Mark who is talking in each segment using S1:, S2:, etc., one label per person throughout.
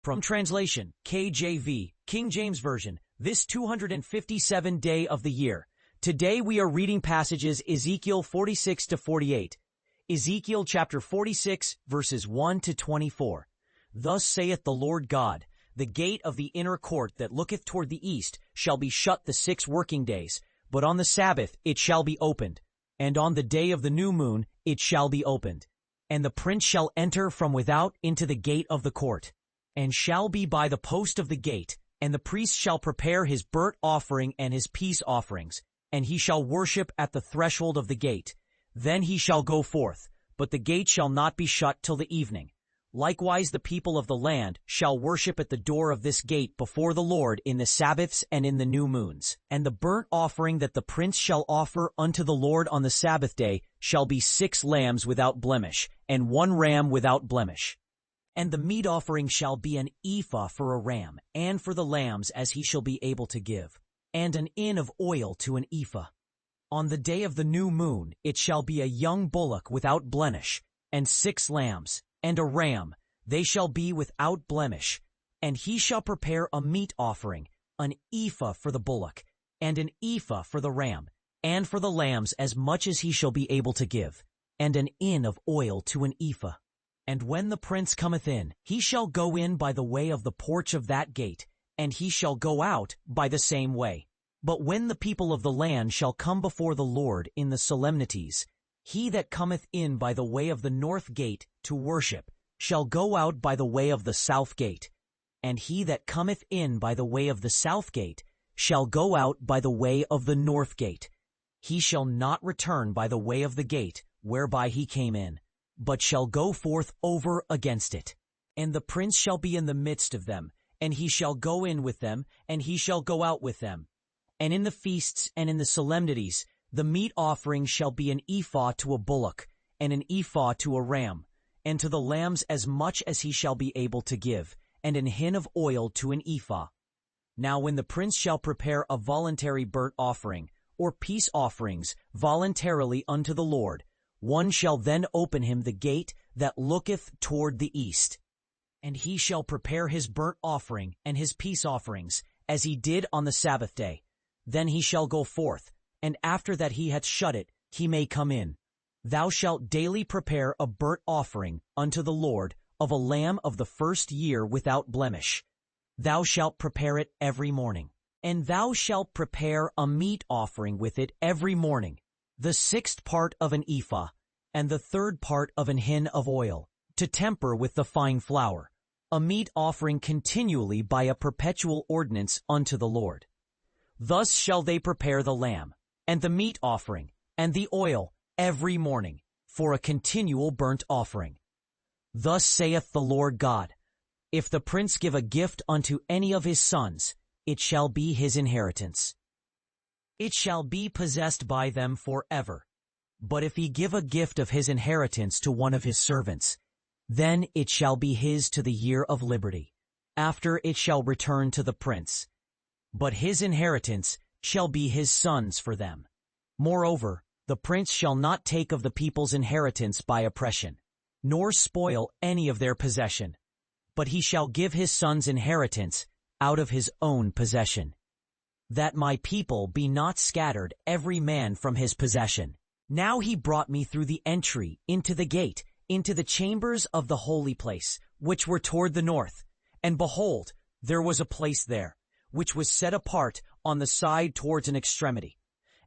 S1: From translation, KJV, King James Version, this 257th day of the year. Today we are reading passages Ezekiel 46 to 48. Ezekiel chapter 46, verses 1 to 24. Thus saith the Lord God, the gate of the inner court that looketh toward the east shall be shut the 6 working days, but on the Sabbath it shall be opened, and on the day of the new moon it shall be opened. And the prince shall enter from without into the gate of the court, and shall be by the post of the gate, and the priest shall prepare his burnt offering and his peace offerings, and he shall worship at the threshold of the gate. Then he shall go forth, but the gate shall not be shut till the evening. Likewise the people of the land shall worship at the door of this gate before the Lord in the Sabbaths and in the new moons. And the burnt offering that the prince shall offer unto the Lord on the Sabbath day shall be 6 lambs without blemish, and 1 ram without blemish. And the meat offering shall be an ephah for a ram, and for the lambs as he shall be able to give, and an hin of oil to an ephah. On the day of the new moon it shall be a young bullock without blemish, and 6 lambs, and a ram, they shall be without blemish. And he shall prepare a meat offering, an ephah for the bullock, and an ephah for the ram, and for the lambs as much as he shall be able to give, and an hin of oil to an ephah. And when the prince cometh in, he shall go in by the way of the porch of that gate, and he shall go out by the same way. But when the people of the land shall come before the Lord in the solemnities, he that cometh in by the way of the north gate to worship shall go out by the way of the south gate, and he that cometh in by the way of the south gate shall go out by the way of the north gate. He shall not return by the way of the gate whereby he came in, but shall go forth over against it. And the prince shall be in the midst of them, and he shall go in with them, and he shall go out with them. And in the feasts and in the solemnities, the meat offering shall be an ephah to a bullock, and an ephah to a ram, and to the lambs as much as he shall be able to give, and an hin of oil to an ephah. Now when the prince shall prepare a voluntary burnt offering, or peace offerings voluntarily unto the Lord, one shall then open him the gate that looketh toward the east. And he shall prepare his burnt offering and his peace offerings, as he did on the Sabbath day. Then he shall go forth, and after that he hath shut it, he may come in. Thou shalt daily prepare a burnt offering unto the Lord of a lamb of the first year without blemish. Thou shalt prepare it every morning. And thou shalt prepare a meat offering with it every morning, the 6th part of an ephah, and the 3rd part of an hin of oil, to temper with the fine flour, a meat offering continually by a perpetual ordinance unto the Lord. Thus shall they prepare the lamb, and the meat offering, and the oil, every morning, for a continual burnt offering. Thus saith the Lord God, if the prince give a gift unto any of his sons, it shall be his inheritance. It shall be possessed by them forever. But if he give a gift of his inheritance to one of his servants, then it shall be his to the year of liberty. After it shall return to the prince. But his inheritance shall be his sons for them. Moreover, the prince shall not take of the people's inheritance by oppression, nor spoil any of their possession, but he shall give his sons inheritance out of his own possession, that my people be not scattered every man from his possession. Now he brought me through the entry into the gate, into the chambers of the holy place, which were toward the north. And behold, there was a place there, which was set apart on the side towards an extremity.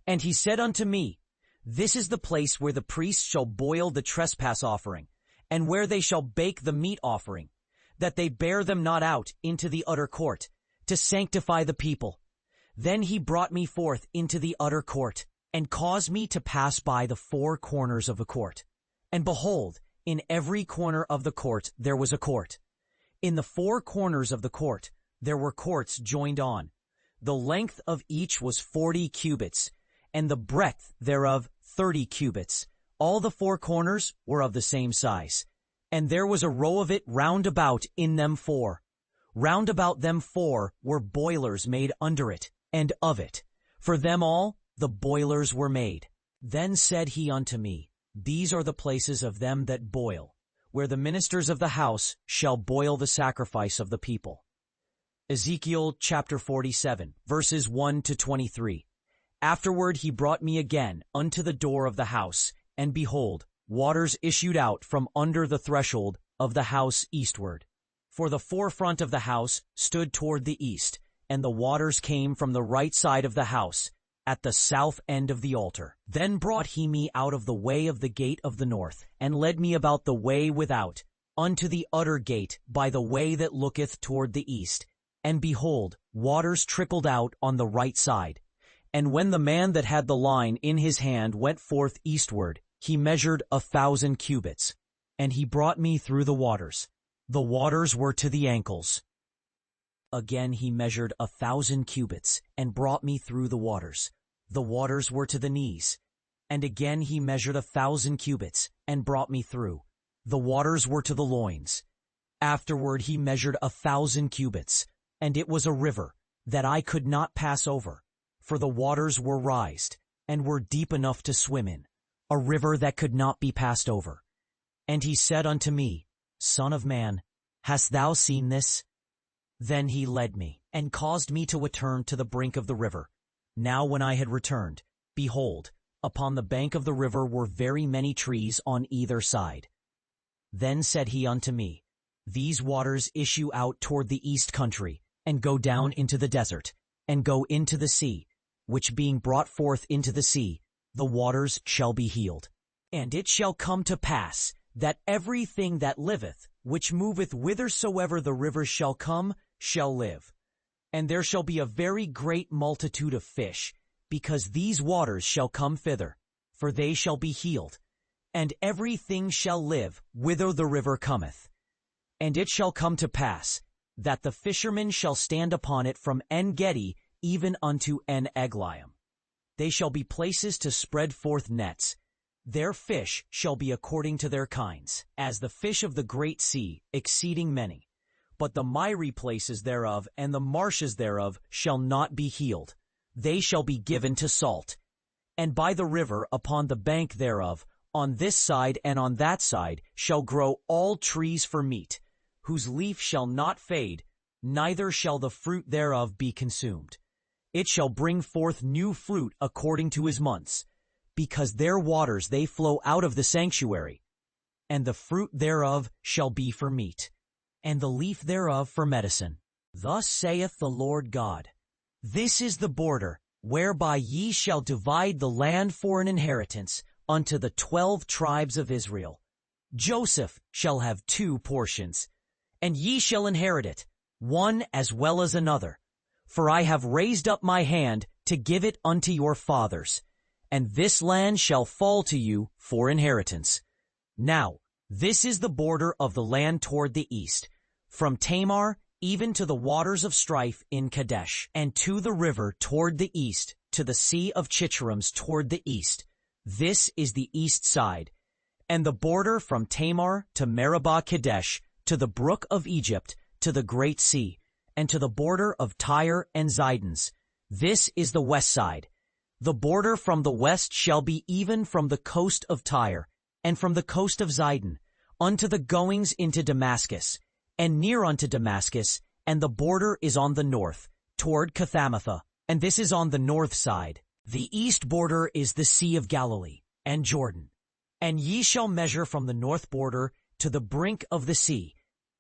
S1: And he said unto me, This is the place where the priests shall boil the trespass offering, and where they shall bake the meat offering, that they bear them not out into the utter court, to sanctify the people. Then he brought me forth into the utter court, and caused me to pass by the 4 corners of the court. And behold, in every corner of the court there was a court. In the 4 corners of the court there were courts joined on. The length of each was 40 cubits, and the breadth thereof 30 cubits. All the 4 corners were of the same size. And there was a row of it round about in them 4. Round about them 4 were boilers made under it, and of it. For them all the boilers were made. Then said he unto me, These are the places of them that boil, where the ministers of the house shall boil the sacrifice of the people. Ezekiel chapter 47, verses 1 to 23. Afterward he brought me again unto the door of the house, and behold, waters issued out from under the threshold of the house eastward. For the forefront of the house stood toward the east, and the waters came from the right side of the house, at the south end of the altar. Then brought he me out of the way of the gate of the north, and led me about the way without, unto the utter gate by the way that looketh toward the east. And behold, waters trickled out on the right side. And when the man that had the line in his hand went forth eastward, he measured 1,000 cubits. And he brought me through the waters. The waters were to the ankles. Again he measured 1,000 cubits, and brought me through the waters. The waters were to the knees. And again he measured 1,000 cubits, and brought me through. The waters were to the loins. Afterward he measured 1,000 cubits, and it was a river, that I could not pass over, for the waters were rised, and were deep enough to swim in, a river that could not be passed over. And he said unto me, Son of man, hast thou seen this? Then he led me, and caused me to return to the brink of the river. Now when I had returned, behold, upon the bank of the river were very many trees on either side. Then said he unto me, These waters issue out toward the east country, and go down into the desert, and go into the sea, which being brought forth into the sea, the waters shall be healed. And it shall come to pass, that everything that liveth, which moveth whithersoever the rivers shall come, shall live. And there shall be a very great multitude of fish, because these waters shall come thither, for they shall be healed. And everything shall live whither the river cometh. And it shall come to pass, that the fishermen shall stand upon it from En-gedi even unto En-eglaim. They shall be places to spread forth nets. Their fish shall be according to their kinds, as the fish of the great sea, exceeding many. But the miry places thereof and the marshes thereof shall not be healed. They shall be given to salt. And by the river upon the bank thereof, on this side and on that side, shall grow all trees for meat, whose leaf shall not fade, neither shall the fruit thereof be consumed. It shall bring forth new fruit according to his months, because their waters they flow out of the sanctuary. And the fruit thereof shall be for meat, and the leaf thereof for medicine. Thus saith the Lord God, This is the border, whereby ye shall divide the land for an inheritance unto the 12 tribes of Israel. Joseph shall have 2 portions, and ye shall inherit it, one as well as another. For I have raised up my hand to give it unto your fathers, and this land shall fall to you for inheritance. Now, this is the border of the land toward the east, from Tamar even to the waters of strife in Kadesh, and to the river toward the east, to the sea of Chicherams toward the east. This is the east side, and the border from Tamar to Meribah Kadesh, to the brook of Egypt, to the great sea, and to the border of Tyre and Zidons. This is the west side. The border from the west shall be even from the coast of Tyre, and from the coast of Zidon, unto the goings into Damascus, and near unto Damascus, and the border is on the north, toward Cathamatha, and this is on the north side. The east border is the Sea of Galilee, and Jordan. And ye shall measure from the north border to the brink of the sea,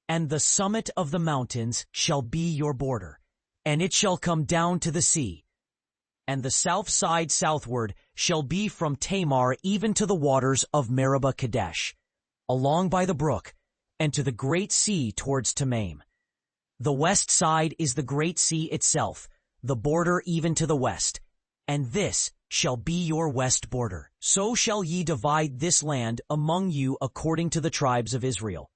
S1: and the summit of the mountains shall be your border, and it shall come down to the sea. And the south side southward shall be from Tamar even to the waters of Meribah Kadesh, along by the brook, and to the great sea towards Temaim. The west side is the great sea itself, the border even to the west, and this shall be your west border. So shall ye divide this land among you according to the tribes of Israel.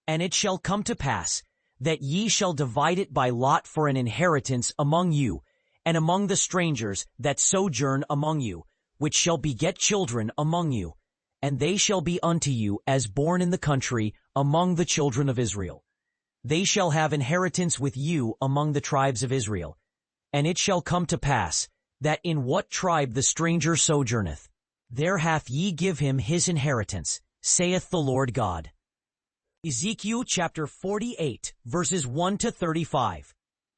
S1: And it shall come to pass that ye shall divide it by lot for an inheritance among you, and among the strangers that sojourn among you, which shall beget children among you, and they shall be unto you as born in the country among the children of Israel. They shall have inheritance with you among the tribes of Israel. And it shall come to pass, that in what tribe the stranger sojourneth, there hath ye give him his inheritance, saith the Lord God. Ezekiel chapter 48, verses 1 to 35.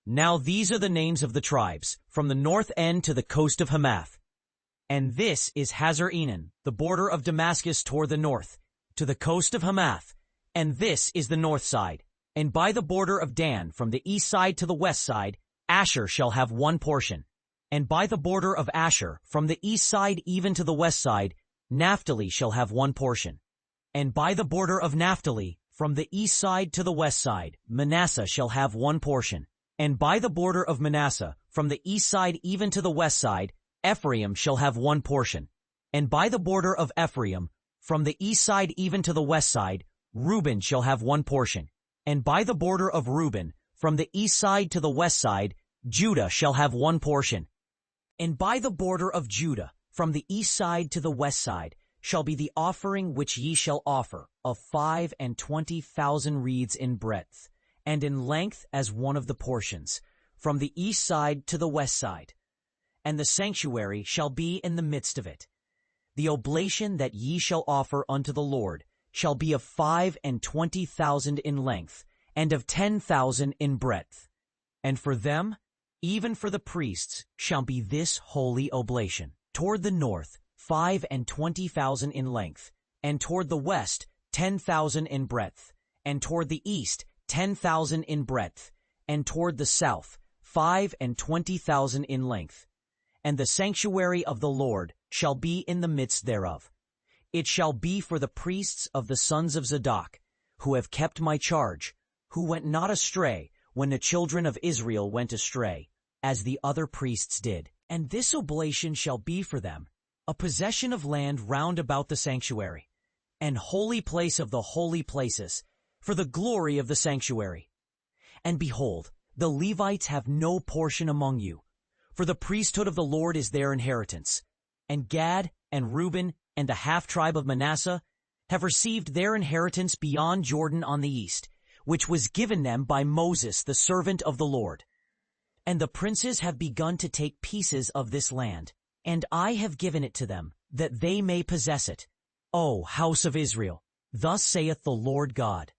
S1: Now these are the names of the tribes, from the north end to the coast of Hamath. And this is Hazar-Enan, the border of Damascus toward the north, to the coast of Hamath. And this is the north side. And by the border of Dan, from the east side to the west side, Asher shall have one portion. And by the border of Asher, from the east side even to the west side, Naphtali shall have one portion. And by the border of Naphtali, from the east side to the west side, Manasseh shall have one portion. And by the border of Manasseh, from the east side even to the west side, Ephraim shall have one portion. And by the border of Ephraim, from the east side even to the west side, Reuben shall have one portion. And by the border of Reuben, from the east side to the west side, Judah shall have one portion. And by the border of Judah, from the east side to the west side, shall be the offering which ye shall offer, of 25,000 reeds in breadth, and in length as one of the portions, from the east side to the west side. And the sanctuary shall be in the midst of it. The oblation that ye shall offer unto the Lord shall be of 25,000 in length, and of 10,000 in breadth. And for them, even for the priests, shall be this holy oblation. Toward the north, 25,000 in length, and toward the west, 10,000 in breadth, and toward the east, 10,000 in breadth, and toward the south, 25,000 in length. And the sanctuary of the Lord shall be in the midst thereof. It shall be for the priests of the sons of Zadok, who have kept my charge, who went not astray when the children of Israel went astray, as the other priests did. And this oblation shall be for them a possession of land round about the sanctuary, and holy place of the holy places, for the glory of the sanctuary. And behold, the Levites have no portion among you, for the priesthood of the Lord is their inheritance. And Gad and Reuben and the half-tribe of Manasseh have received their inheritance beyond Jordan on the east, which was given them by Moses the servant of the Lord. And the princes have begun to take pieces of this land, and I have given it to them, that they may possess it. O house of Israel, thus saith the Lord God.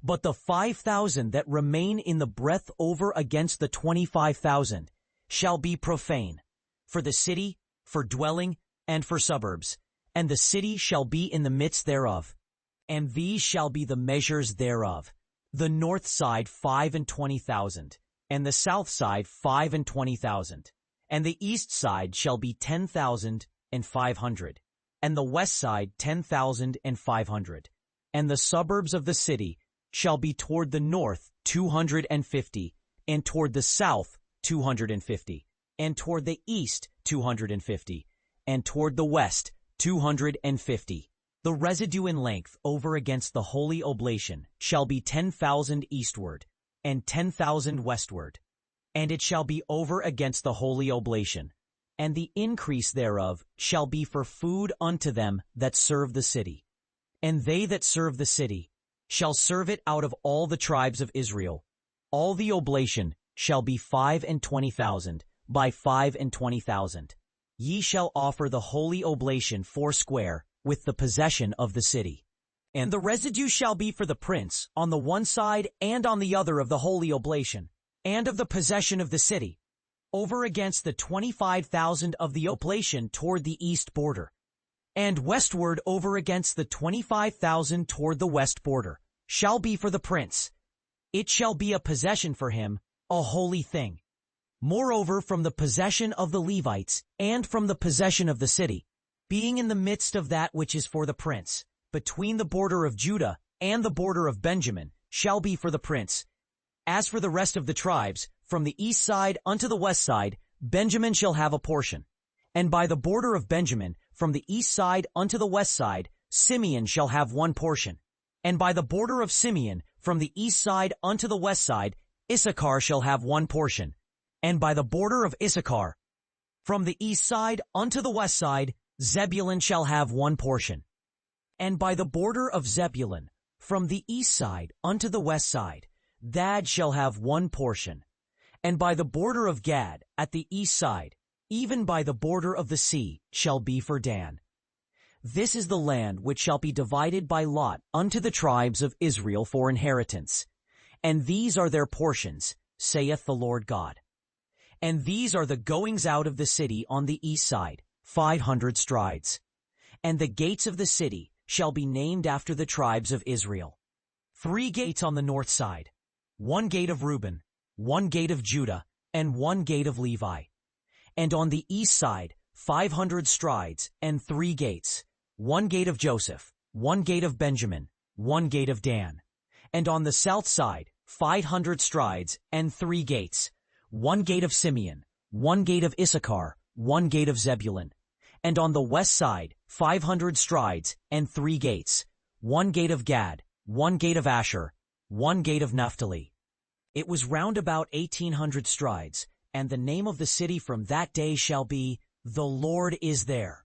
S1: But the 5,000 that remain in the breadth over against the 25,000 shall be profane, for the city, for dwelling, and for suburbs, and the city shall be in the midst thereof. And these shall be the measures thereof: the north side 25,000, and the south side 25,000. And the east side shall be 10,500, and the west side 10,500. And the suburbs of the city shall be toward the north 250, and toward the south 250, and toward the east 250, and toward the west 250. The residue in length over against the holy oblation shall be 10,000 eastward, and 10,000 westward. And it shall be over against the holy oblation, and the increase thereof shall be for food unto them that serve the city. And they that serve the city shall serve it out of all the tribes of Israel. All the oblation shall be 25,000 by 25,000. Ye shall offer the holy oblation foursquare with the possession of the city. And the residue shall be for the prince on the one side and on the other of the holy oblation, and of the possession of the city, over against the 25,000 of the oblation toward the east border, and westward over against the 25,000 toward the west border, shall be for the prince. It shall be a possession for him, a holy thing. Moreover, from the possession of the Levites, and from the possession of the city, being in the midst of that which is for the prince, between the border of Judah and the border of Benjamin, shall be for the prince. As for the rest of the tribes, from the east side unto the west side, Benjamin shall have a portion. And by the border of Benjamin, from the east side unto the west side, Simeon shall have one portion. And by the border of Simeon, from the east side unto the west side, Issachar shall have one portion. And by the border of Issachar, from the east side unto the west side, Zebulun shall have one portion. And by the border of Zebulun, from the east side unto the west side, Gad shall have one portion. And by the border of Gad at the east side, even by the border of the sea, shall be for Dan. This is the land which shall be divided by lot unto the tribes of Israel for inheritance. And these are their portions, saith the Lord God. And these are the goings out of the city on the east side, 500 strides. And the gates of the city shall be named after the tribes of Israel. 3 gates on the north side, 1 gate of Reuben, 1 gate of Judah, and 1 gate of Levi. And on the east side, 500 strides and 3 gates, 1 gate of Joseph, 1 gate of Benjamin, 1 gate of Dan. And on the south side, 500 strides and 3 gates, 1 gate of Simeon, 1 gate of Issachar, 1 gate of Zebulun. And on the west side, 500 strides and 3 gates, 1 gate of Gad, 1 gate of Asher, 1 gate of Naphtali. It was round about 1800 strides, and the name of the city from that day shall be, The Lord is there.